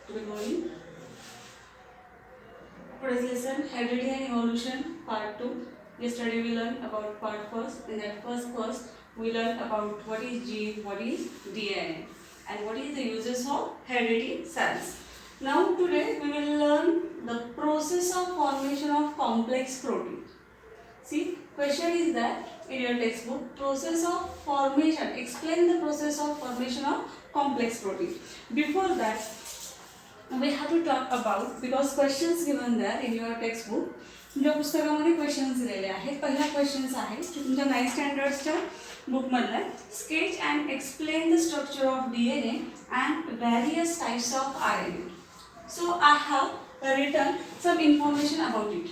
Good morning. Today's lesson, Heredity and Evolution, Part 2. Yesterday we learned about Part 1st. In that first, we learned about what is gene, what is DNA, and what is the uses of heredity cells. Now today we will learn the process of formation of complex protein. See, question is that in your textbook, process of formation. Explain the process of formation of complex protein. Before that, we have to talk about, because questions given there in your textbook, तुमच्या पुस्तकामध्ये questions दिलेले आहेत. पहिला questions आहे तुमच्या 9th स्टँडर्डच्या बुकमधला, sketch and explain the structure of DNA and various types of RNA. So I have written some information about it.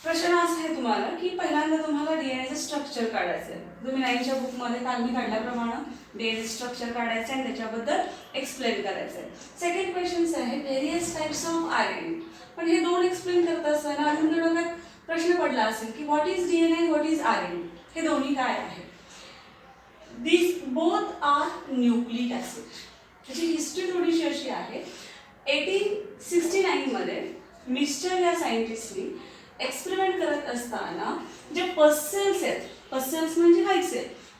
प्रश्न असा आहे तुम्हाला की पहिल्यांदा तुम्हाला डीएनएचं स्ट्रक्चर काढायचं आहे. तुम्ही 9च्या बुकमध्ये काल मी काढल्याप्रमाणे डीएनए स्ट्रक्चर काढायचं आहे आणि त्याच्याबद्दल एक्सप्लेन करायचं आहे. सेकंड क्वेश्चन्स आहे व्हेरियस टाइप्स ऑफ RNA. पण हे दोन एक्सप्लेन करत असताना अजून डोक्यात प्रश्न पडला असेल की what is DNA, what is RNA, हे दोन्ही काय आहे. दिस बोथ आर न्यूक्लिक ॲसिड. त्याची हिस्ट्री थोडीशी अशी आहे. 1869 मध्ये मिस्टर या सायंटिस्टनी एक्सपेरिमेंट करत असताना जे पस सेल्स आहेत, पस सेल्स म्हणजे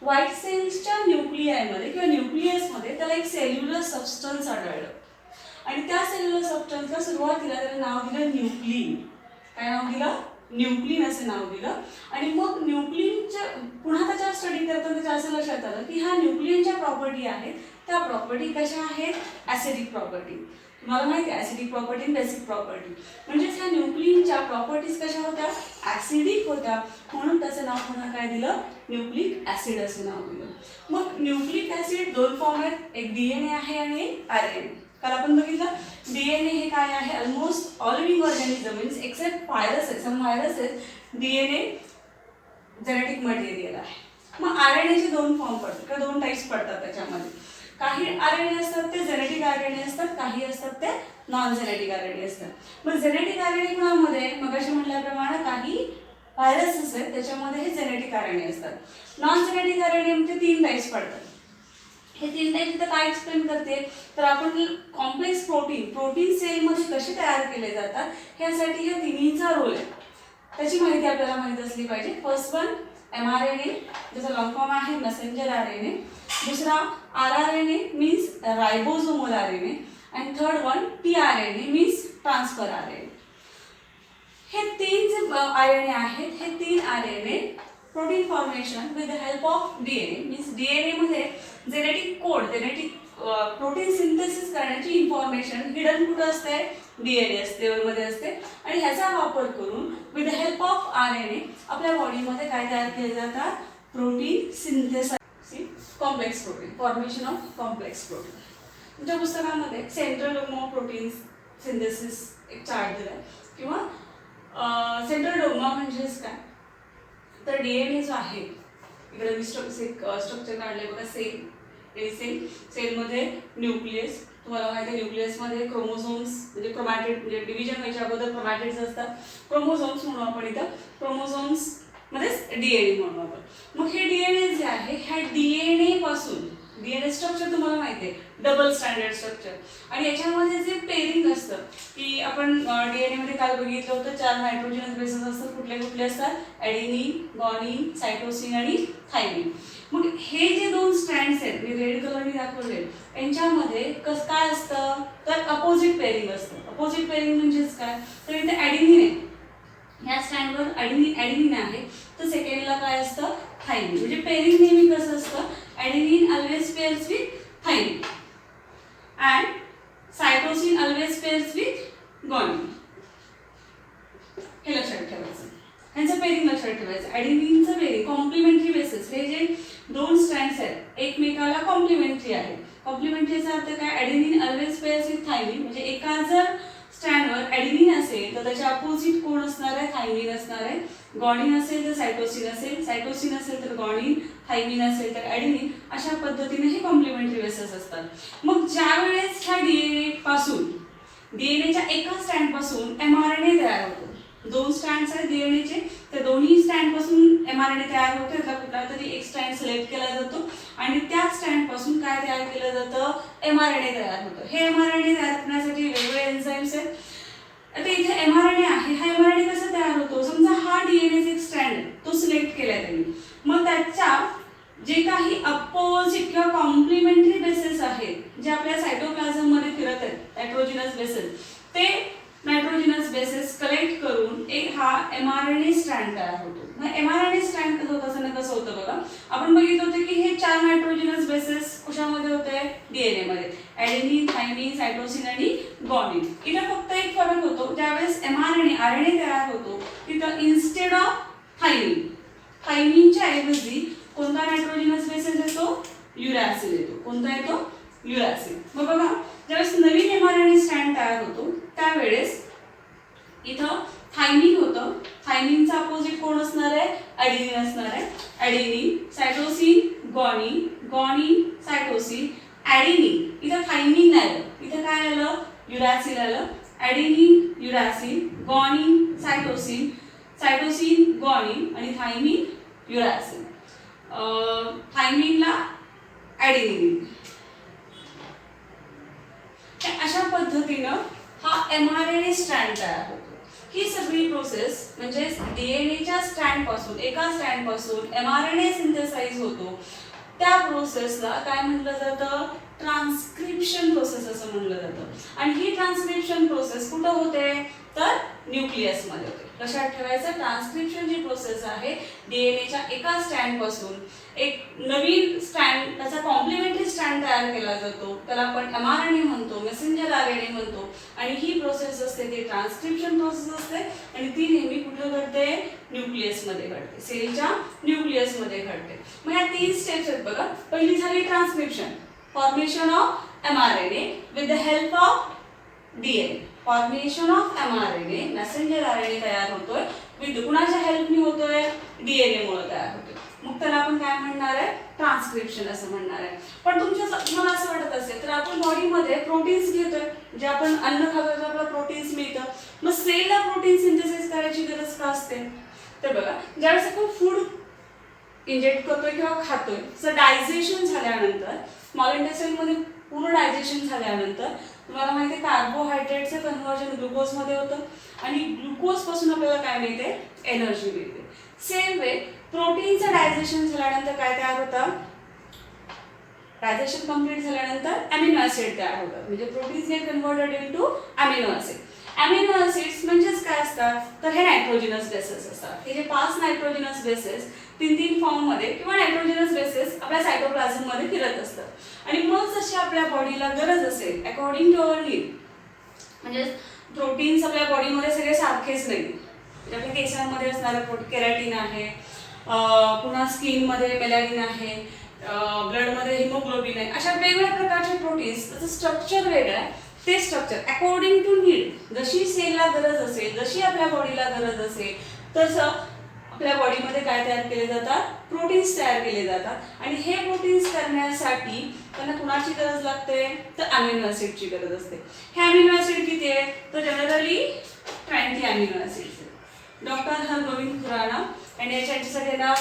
व्हाईट सेल्सच्या न्यूक्लियामध्ये किंवा न्यूक्लियसमध्ये त्याला एक सेल्युलर सबस्टन्स आढळलं आणि त्या सेल्युलर सबस्टन्सला सुरुवातीला त्याला नाव दिलं न्यूक्लिन. काय नाव दिलं? न्यूक्लिन असे नाव दिलं. आणि मग न्यूक्लिनच्या पुन्हा त्याच्या स्टडी करताना त्याच्या असं लक्षात आलं की ह्या न्यूक्लियनच्या प्रॉपर्टी आहेत त्या प्रॉपर्टी कशा आहेत? Acidic property. तुम्हाला माहिती आहे ॲसिडिक प्रॉपर्टी, बेसिक प्रॉपर्टी. म्हणजेच ह्या न्यूक्लिनच्या प्रॉपर्टीज कशा होत्या? ॲसिडिक होत्या. म्हणून त्याचं नाव पुन्हा काय दिलं? न्यूक्लिक ॲसिड असे नाव दिलं. मग न्यूक्लिक ॲसिड दोन फॉर्म आहेत, एक DNA आहे आणि एक RNA. काल आपण बघितलं DNA हे काय आहे? Almost all living organism means except viruses, some viruses, DNA genetic material आहे. मग RNAचे दोन फॉर्म पडतात किंवा दोन टाईप्स पडतात त्याच्यामध्ये. काही RNA असतात ते जेनेटिक RNA असतात, काही असतात ते नॉन जेनेटिक RNA असतात. मग जेनेटिक RNA कुणामध्ये मगाशी म्हटल्याप्रमाणे काही व्हायरसेस आहेत त्याच्यामध्ये हे जेनेटिक RNA असतात. नॉन जेनेटिक RNA म्हणजे 3 टाईप्स पडतात. हे 3 टाईप इथं काय एक्सप्लेन करते तर आपण कॉम्प्लेक्स प्रोटीन सेलमध्ये कसे तयार केले जातात ह्यासाठी ह्या तिन्हीचा रोल आहे. त्याची माहिती आपल्याला माहिती असली पाहिजे. फर्स्ट वन mRNA, ज्याचा लॉंग फॉर्म आहे मेसेंजर RNA. दूसरा rRNA means ribosomal RNA. And third one tRNA means transfer RNA. हे 3 जे RNA आहेत हे 3 RNA protein formation with the help of DNA means DNA मध्ये genetic code, genetic protein synthesis करण्याची information hidden कुठं असते? DNA असते, मध्ये असते. आणि ह्याचा वापर करून with the help of RNA आपल्या बॉडीमध्ये काय तयार केले जातात? Protein synthesize, complex protein, formation of complex protein. तुमच्या पुस्तकामध्ये सेंट्रल डोग्मा प्रोटीन सिंथेसिस एक चार्ट दिला किंवा सेंट्रल डोग्मा म्हणजेच काय तर DNA जो आहे इकडे मी स्ट्रक्चर काढले बघा. सेलमध्ये न्यूक्लियस, तुम्हाला माहिती आहे न्यूक्लियसमध्ये क्रोमोझोम्स म्हणजे क्रोमॅटिड, म्हणजे डिव्हिजन व्हायच्या अगोदर क्रोमॅटिड्स असतात. क्रोमोझोम्स म्हणू आपण इथं, क्रोमोझोम्स मध्येच DNA म्हणू आपण. मग हे DNA जे आहे ह्या DNA पासून DNA स्ट्रक्चर तुम्हाला माहिती आहे डबल स्टँडर्ड स्ट्रक्चर. आणि याच्यामध्ये जे पेरिंग असतं की आपण DNA मध्ये काल बघितलं होतं 4 नायट्रोजनस बेसेस असतात. कुठले कुठले असतात? ॲडेनिन, गॉनिन, सायटोसिन आणि थायमिन. मग हे जे 2 स्ट्रँड्स आहेत मी रेड कलरने दाखवले यांच्यामध्ये काय असतं तर अपोजिट पेरिंग असतं. अपोजिट पेरिंग म्हणजेच काय तर इथे ॲडेनिन आहे, ह्या स्टँडवर ॲडेनिन आहे तर सेकंडला काय असतं? थायमिन. म्हणजे पेरिंग नेहमी कसं असतं? Adenine always pairs with thymine and cytosine always pairs with guanine. हे लक्षात ठेवायचं, ह्यांचं पेरिंग लक्षात ठेवायचं. ॲडेनिनचं पेरिंग कॉम्प्लिमेंटरी बेसिस, हे जे 2 स्ट्रँड्स आहेत एकमेकाला कॉम्प्लिमेंटरी आहेत. कॉम्प्लिमेंटरीचा अर्थ काय? ॲडेनिन ऑलवेज पेअर्स विथ थायमिन, म्हणजे एका जर स्टँडवर ॲडेनिन असेल तर त्याच्या अपोजिट कोण असणार आहे? थायमिन असणार आहे. गॉनिन असेल तर सायटोसिन असेल, सायटोसिन असेल तर गॉनिन, थायमिन असेल तर ॲडेनिन. अशा पद्धतीने हे कॉम्प्लिमेंटरी बेसिस असतात. मग ज्या वेळेस ह्या DNAच्या एका स्टँडपासून mRNA तयार होतो. 2 स्टँड्स आहेत DNAचे, त्या दोन्ही स्टँडपासून mRNA तयार होते. त्यातला कुठला तरी एक स्टँड सिलेक्ट केला जातो आणि त्या स्टँडपासून काय तयार केलं जातं? mRNA तयार होतं. हे mRNA तयार आता इथे mRNA आहे, हा mRNA कसा तयार होतो? समजा हा DNA चा एक स्ट्रँड तो सिलेक्ट केलाय त्यांनी, मग त्याच्या जे काही अपोजिट किंवा कॉम्प्लिमेंटरी बेसेस आहेत जे आपल्या सायटोप्लाझम मध्ये फिरत आहेत, नायट्रोजिनस बेसेस, ते नायट्रोजिनस बेसेस कलेक्ट करून एक हा mRNA स्ट्रँड तयार होतो. मग mRNA स्ट्रँड कसं होतं बघा, आपण बघितलं होतं की हे 4 नायट्रोजिनस बेसेस कशामध्ये होते? DNA मध्ये, ॲडेनिन, थायमिन, सायटोसिन आणि ग्वानिन. इथे फक्त एक फरक होतो, ज्यावेळेस mRNA RNA तयार होतो तिथं इन्स्टेड ऑफ थायमिनच्या ऐवजी कोणता नायट्रोजिनस बेसेस येतो? युरॅसिल येतो. कोणता येतो? युरॅसिल. मग बघा, ज्यावेळेस नवीन mRNA स्ट्रँड तयार होतो त्यावेळेस इथं थायमिन होतं, थायमिनचा अपोजिट कोण असणार आहे? ॲडेनिन असणार आहे. ॲडेनिन, सायटोसिन, ग्वानिन, ग्वानिन, सायटोसिन, ॲडेनिन. इथं थायमिन नाही आलं, इथं काय आलं? युरॅसिल आलं. ॲडेनिन, युरॅसिल, ग्वानिन, सायटोसिन, सायटोसिन, ग्वानिन आणि थायमिन, युरॅसिल. थायमिनला ॲडेनिन. अशा पद्धतीनं हा mRNA स्ट्रँड तयार होतो. ही सगळी प्रोसेस म्हणजे डीएनएच्या स्ट्रँड पासून, एका स्ट्रँड पासून mRNA सिंथेसाइज होतो. त्या प्रोसेसला काय म्हटलं जातं? ट्रान्सक्रिप्शन प्रोसेस असं म्हटलं जातं. आणि ही ट्रान्सक्रिप्शन प्रोसेस कुठं होते? तर न्यूक्लियस मध्ये होते. लक्षात ठेवायचं, ट्रान्सक्रिप्शन जी प्रोसेस आहे डीएनएच्या एका स्ट्रँड पासून एक नवीन स्ट्रँड, त्याचा कॉम्प्लिमेंटरी स्ट्रँड तयार केला जातो, त्याला आपण mRNA म्हणतो, मेसेंजर RNA म्हणतो. आणि ही प्रोसेस असते ती ट्रान्सक्रिप्शन प्रोसेस असते आणि ती नेहमी कुठे घडते? न्यूक्लियस मध्ये घडते, सेलच्या न्यूक्लियस मध्ये घडते. मग ह्या 3 स्टेप्स आहेत बघा. पहिली झाली transcription, formation of mRNA with the help of DNA. Formation of mRNA, messenger RNA तयार होतोय विथ कुणाच्या हेल्पनी होतोय? DNA मुळे तयार होतोय. मग त्याला आपण काय म्हणणार आहे? ट्रान्सक्रिप्शन असं म्हणणार आहे. पण तुम्हाला असं वाटत असेल तर आपण बॉडीमध्ये प्रोटीन्स घेतोय, जे आपण अन्न खातो तर आपल्याला प्रोटीन्स मिळतं, मग सेलला प्रोटीन सिंथेसिस करायची गरज का असते? तर बघा, ज्यावेळेस आपण फूड इंजेक्ट करतोय किंवा खातोय, तर डायजेशन झाल्यानंतर, स्मॉल इंटेस्टाईनमध्ये पूर्ण डायजेशन झाल्यानंतर तुम्हाला माहिती आहे कार्बोहायड्रेटचं कन्व्हर्जन ग्लुकोजमध्ये होतं आणि ग्लुकोजपासून आपल्याला काय मिळते? एनर्जी मिळते. सेम वे प्रोटीनचं डायजेशन झाल्यानंतर काय तयार होतं? डायजेशन कंप्लीट झाल्यानंतर अमिनो ॲसिड तयार होतात, म्हणजे proteins get converted into amino acid. Amino acids म्हणजेच काय असतात? तर हे नायट्रोजिनस बेसेस असतात. हे जे 5 नायट्रोजिनस बेसेस 3 फॉर्म मध्ये किंवा नायट्रोजिनस बेसेस आपल्या सायटोप्लाझम मध्ये फिरत असतात. आणि मग जशी आपल्या बॉडीला गरज असेल अकॉर्डिंग टू अवर नीड, म्हणजे प्रोटीन्स आपल्या बॉडीमध्ये सगळे सारखेच नाही. आपल्या केसांमध्ये असणारं केराटिन आहे, पुन्हा स्किनमध्ये मेलॅनिन आहे, ब्लडमध्ये हिमोग्लोबिन आहे, अशा वेगवेगळ्या प्रकारचे प्रोटीन्स, त्याचं स्ट्रक्चर वेगळं आहे. ते स्ट्रक्चर अकॉर्डिंग टू नीड, जशी सेलला गरज असेल, जशी आपल्या बॉडीला गरज असेल, तसं आपल्या बॉडीमध्ये काय तयार केले जातात? प्रोटीन्स तयार केले जातात. आणि हे प्रोटीन्स करण्यासाठी त्यांना कुणाची गरज लागते? तर अमिनो ॲसिडची गरज असते. हे अमिनो ॲसिड किती आहे? तर जनरली 20 अमिनो ॲसिड्स आहेत. डॉक्टर हरगोविंद खुराना आणि याच्यासाठी त्यांना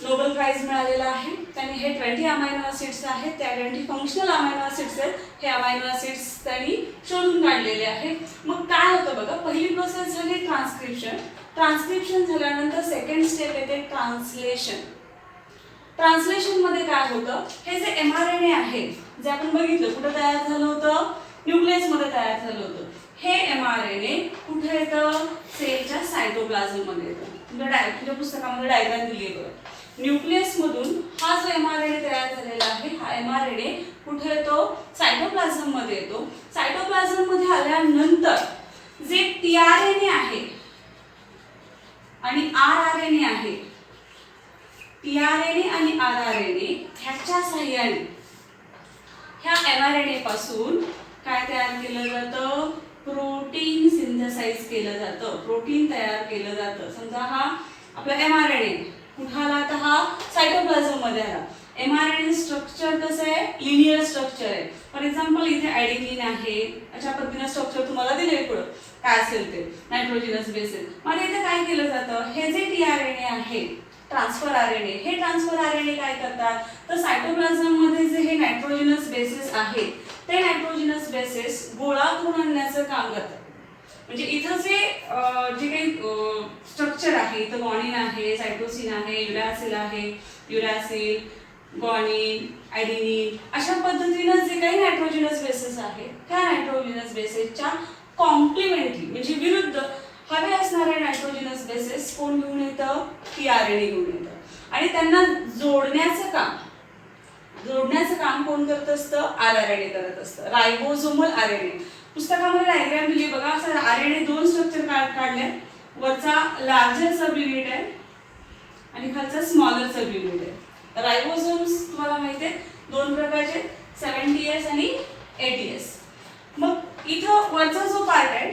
नोबेल प्राइज मिळालेला आहे. त्यांनी हे 20 अमायनो ॲसिड्स आहेत, त्या 20 फंक्शनल अमायनो ॲसिड्स आहेत. हे अमायनो ॲसिड्स त्यांनी शोधून काढलेले आहेत. मग काय होतं बघा, पहिली प्रोसेस झाली ट्रान्सक्रिप्शन. ट्रान्सक्रिप्शन झाल्यानंतर सेकंड स्टेप येते ट्रान्सलेशन. ट्रान्सलेशन मध्ये काय होतं? हे जे mRNA आहे, जे आपण बघितलं कुठं तयार झालं होतं? न्यूक्लियस मध्ये तयार झालं होतं. हे mRNA कुठे येतं? सेलच्या सायटोप्लाझम मध्ये येतं. तुमच्या पुस्तकामध्ये डायग्राम दिली आहे बघा. न्यूक्लियस मधून हा जो mRNA तयार झालेला आहे, हा mRNA कुठे येतो? सायटोप्लाझम मध्ये येतो. सायटोप्लाझम मध्ये आल्यानंतर जे tRNA आहे आणि rRNA आहे, tRNA आणि rRNA ह्याच्या साहाय्याने ह्या mRNA पासून काय तयार केलं जातं? प्रोटीन सिंथेसाइज केलं जातं, प्रोटीन तयार केलं जातं. समजा हा आपला mRNA कुठं आला? तर हा सायटोप्लाझम मध्ये आला. mRNA स्ट्रक्चर कसं आहे? लिनियर स्ट्रक्चर आहे. फॉर एक्झाम्पल इथे ॲडेनिन आहे, अशा पद्धतीने स्ट्रक्चर तुम्हाला दिले पुढं काय असेल ते नायट्रोजिनस बेसेस. मग इथे काय केलं जातं? हे जे tRNA आहे, ट्रान्सफर RNA, हे ट्रान्सफर RNA काय करतात? तर सायटोप्लाझम मध्ये जे हे नायट्रोजिनस बेसेस आहेत, ते नायट्रोजिनस बेसेस गोळा करून आणण्याचं काम करतात. म्हणजे इथं जे काही स्ट्रक्चर आहे, इथं गॉनिन आहे, सायटोसिन आहे, युरॅसिल आहे, युरॅसिल, गॉनिन, ॲडेनिन, अशा पद्धतीनं जे काही नायट्रोजनस बेसेस आहेत त्या नायट्रोजनस बेसेसच्या कॉम्प्लिमेंटरी म्हणजे विरुद्ध हवे असणारे नायट्रोजनस बेसेस कोण घेऊन येतं, टीआरएनए घेऊन येतं आणि त्यांना जोडण्याचं काम कोण करत असतं, आरआरएनए करत असतं, रायबोसोमल आरएनए. पुस्तकामध्ये डायग्राम दिली बघा, असं आरएनए दोन स्ट्रक्चर काढले, वरचा लार्जर सब युनिट आहे आणि खालचा स्मॉलर सब युनिट आहे. रायबोसोम्स तुम्हाला माहिती आहे दोन प्रकारचे, 70S आणि 80S. मग इथं वरचा जो पार्ट आहे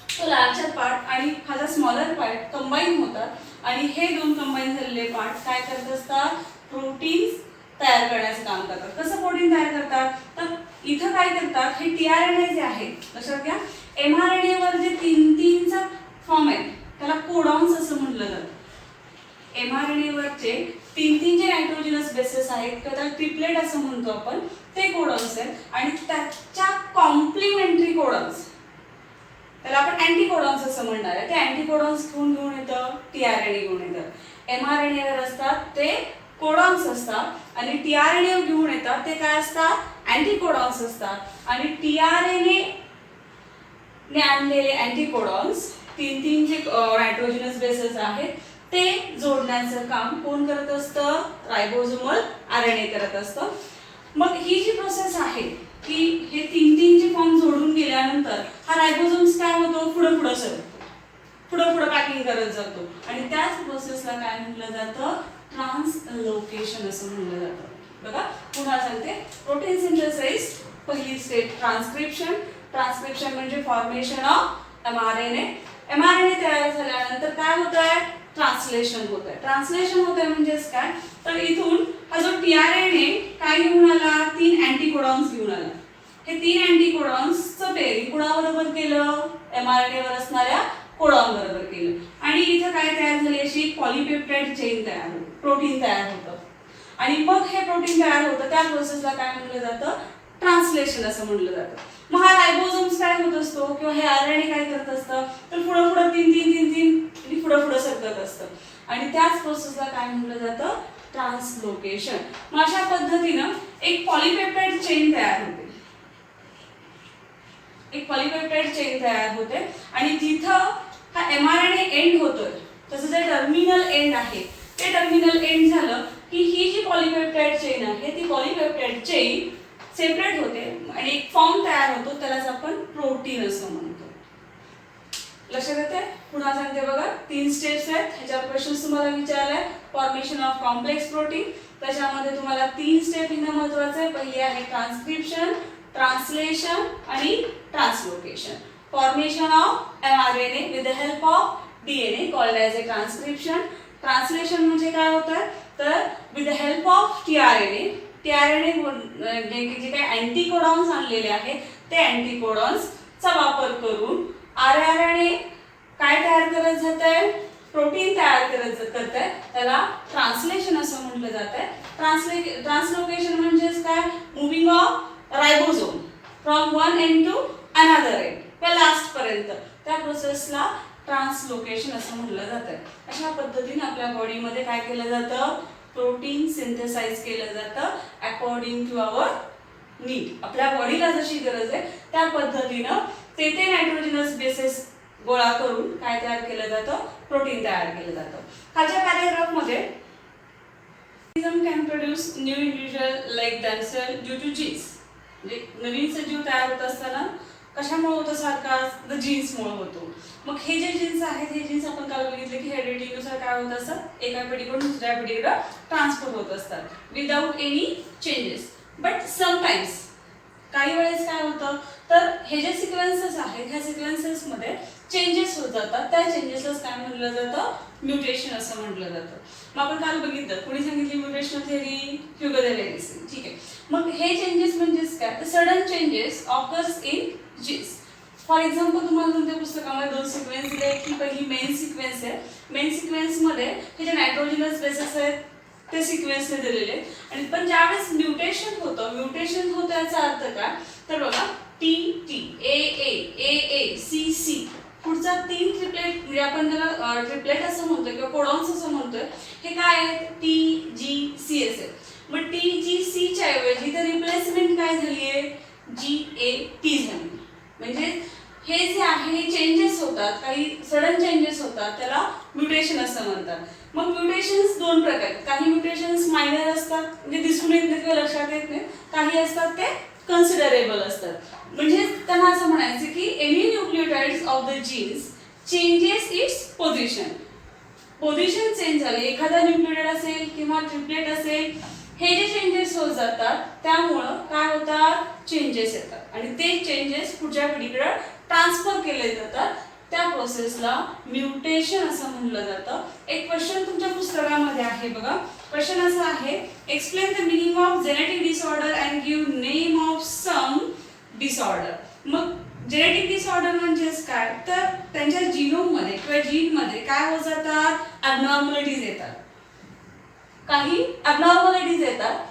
तो लार्जर पार्ट आणि खालचा स्मॉलर पार्ट कंबाईन होतात आणि हे दोन कंबाईन झालेले पार्ट काय करत असतात, प्रोटीन्स तयार करण्याचं काम करतात. कसं प्रोटीन तयार करतात, तर इथं काय करतात, हे टीआरएनए जे आहे लक्षात घ्या, एमआरएनए वर जे तीनचा फॉर्म आहे त्याला कोडॉन्स असं म्हटलं जातं. एमआरएनए वरचे तीन जे नायट्रोजनस बेसेस आहेत त्याला ट्रिपलेट असं म्हणतो आपण, ते कोडॉन्स आहेत आणि त्याच्या कॉम्प्लिमेंटरी कोडॉन्स त्याला आपण अँटीकोडॉन्स असं म्हणणार आहे. ते अँटीकोडॉन्स घेऊन येतं, टीआरएनए घेऊन येतं. एमआरएनए वर असतात ते कोडॉन्स असतात आणि टीआरएनए घेऊन येतात ते काय असतात, अँटीकोडॉन्स असतात आणि टीआरएनए ने आणलेले अँटीकोडॉन्स तीन जे नायट्रोजनस बेसेस आहेत ते जोडण्याचं काम कोण करत असतं, रायबोसोमल आरएनए करत असतं. मग ही जी प्रोसेस आहे की हे तीन जे फॉर्म जोडून गेल्यानंतर हा रायबोसोम्स काय होतो, पुढे सरतो, पुढे पॅकिंग करत जातो आणि त्याच प्रोसेसला काय म्हटलं जातं, ट्रान्सलोकेशन असं म्हटलं जातं. बघा पुन्हा सांगते, प्रोटीन सिंथेसिस पहिली स्टेप ट्रान्सक्रिप्शन म्हणजे फॉर्मेशन ऑफ एमआरएनए. एमआरएनए तयार झाल्यानंतर काय होत आहे, ट्रान्सलेशन होत आहे म्हणजेच काय, तर इथून हा जो टीआरएनए काय घेऊन आला, तीन अँटीकोडॉन्स घेऊन आला. हे तीन अँटीकोडॉन्सचं पेअरिंग कुणाबरोबर केलं, एमआरएनए वर असणाऱ्या कोडॉन बरोबर केलं आणि इथं काय तयार झाली, अशी पॉलिपेप्टाइड चेन तयार होते, प्रोटीन तयार होतं आणि मग हे प्रोटीन तयार होतं त्या प्रोसेसला काय म्हटलं जातं, ट्रान्सलेशन असं म्हटलं जातं. मग हा रायबोसोम्स काय होत असतो किंवा हे आरएनए काय करत असतं, तर पुढे तीन पुढे सरकत असतं आणि त्याच प्रोसेसला काय म्हटलं जातं, ट्रान्सलोकेशन. मग अशा पद्धतीनं एक पॉलिपेप्टाइड चेन तयार होते आणि जिथं हा एमआरएनए एंड होतोय तसं जे टर्मिनल एंड आहे ते टर्मिनल एंड झालं की ही जी पॉलिपेप्टाइड चेन आहे ती पॉलिपेप्टाइड चेन सेपरेट होते आणि एक फॉर्म तयार होतो, त्यालाच आपण प्रोटीन असं म्हणतो. लक्षात येते, पुन्हा सांगते बघा, 3 स्टेप्स आहेत, ह्याच्यावर क्वेश्चन्स तुम्हाला विचारलाय. फॉर्मेशन ऑफ कॉम्प्लेक्स प्रोटीन, त्याच्यामध्ये तुम्हाला 3 स्टेप येणं महत्त्वाचं आहे. पहिली आहे ट्रान्सक्रिप्शन, ट्रान्सलेशन आणि translocation. Formation of mRNA with the help of DNA called as A transcription. Translation म्हणजे काय होतं, तर with the help of tRNA जे काही अँटीकोडॉन्स आणलेले आहेत ते अँटीकोडॉन्सचा वापर करून आरआरएनए काय तयार करत जात आहे, प्रोटीन तयार करत आहे, त्याला ट्रान्सलेशन असं म्हटलं जात आहे. ट्रान्सलोकेशन म्हणजेच काय, moving of ribosome from one end to another end किंवा लास्ट पर्यंत, त्या प्रोसेसला ट्रान्सलोकेशन असं म्हटलं जातं. अशा पद्धतीने आपल्या बॉडीमध्ये काय केलं जातं, प्रोटीन सिंथेसाइज केलं जातं अकॉर्डिंग टू आवर नीड. आपल्या बॉडीला जशी गरज आहे त्या पद्धतीनं ते नायट्रोजनस बेसेस गोळा करून काय तयार केलं जातं, प्रोटीन तयार केलं जातं. खालच्या पॅराग्राफमध्ये can produce new individual like themselves due to genes. म्हणजे नवीन सजीव तयार होत असताना कशामुळे होतं, सारखा द जीन्समुळे होतो. मग हे जे जीन्स आहेत हे जीन्स आपण काल बघितले की हेरिडिटीनुसार काय होत असतात, एका पिढीकडून दुसऱ्या पिढीकडे ट्रान्सफर होत असतात without any changes. But sometimes काही वेळेस काय होतं, तर हे जे सिक्वेन्सेस आहेत ह्या सिक्वेन्सेसमध्ये चेंजेस होत जातात. त्या चेंजेसलाच काय म्हटलं जातं, म्युटेशन असं म्हटलं जातं. मग आपण काल बघितलं, कुणी सांगितली mutational theory, Hugo de variation. ठीक आहे, मग हे चेंजेस म्हणजेच काय, तर sudden changes occurs in genes. For example तुम्हाला तुमच्या पुस्तकामध्ये 2 सिक्वेन्स दिले की पहिली मेन सिक्वेन्स आहे, मेन सिक्वेन्समध्ये हे जे नायट्रोजनस बेसेस आहेत ते सिक्वेन्सने दिलेले आहेत आणि पण ज्यावेळेस म्युटेशन होतं याचा अर्थ काय, तर बघा T T A A A A C C आपण त्याला ट्रिपलेट असं म्हणतोय किंवा कोडॉन्स असं म्हणतोय, हे काय आहेत? TGC असेल. मग TGC च्या ऐवजी तर रिप्लेसमेंट काय झाली आहे? GAT झाली. म्हणजे हे जे आहे हे चेंजेस होतात, काही सडन चेंजेस होतात, त्याला म्युटेशन असं म्हणतात. मग म्युटेशन्स दोन प्रकार, काही म्युटेशन्स मायनर असतात म्हणजे दिसून येत नाही किंवा लक्षात येत नाही, काही असतात ते कन्सिडरेबल असतात. म्हणजे त्यांना असं म्हणायचं की any nucleotides of the genes changes its position change झाले, एखादा न्यूक्लियोटाइड असेल किंवा ट्रिपलेट असेल, हे जे चेंजेस होत जातात त्यामुळं काय होतात? चेंजेस येतात आणि ते चेंजेस पुढच्या पिढीकडे ट्रान्सफर केले जातात. त्या प्रोसेसला म्युटेशन असं म्हणलं जातं. एक क्वेश्चन तुमच्या पुस्तकामध्ये आहे बघा. क्वेश्चन असा आहे, explain the meaning of genetic disorder and give name of some disorder. मग जेनेटिक डिसऑर्डर म्हणजेच काय? तर त्यांच्या जीनोम मध्ये किंवा जीन मध्ये काय होत जातात? ॲबनॉर्मॅलिटीज येतात, काही ॲबनॉर्मॅलिटीज येतात,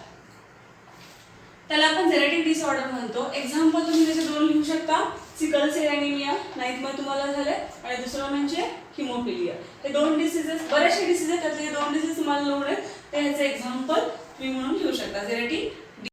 त्याला आपण जेनेटिक डिसऑर्डर म्हणतो. एक्झाम्पल तुम्ही त्याचे दोन लिहू शकता, सिकल सेल ॲनिमिया नाहीत मग तुम्हाला झाले, आणि दुसरं म्हणजे हिमोफिलिया. हे दोन डिसीजेस, बरेचसे डिसीज आहेत, त्यातले दोन डिसीज तुम्हाला लोड आहेत, ते ह्याचे एक्झाम्पल तुम्ही म्हणून लिहू शकता जेनेटिक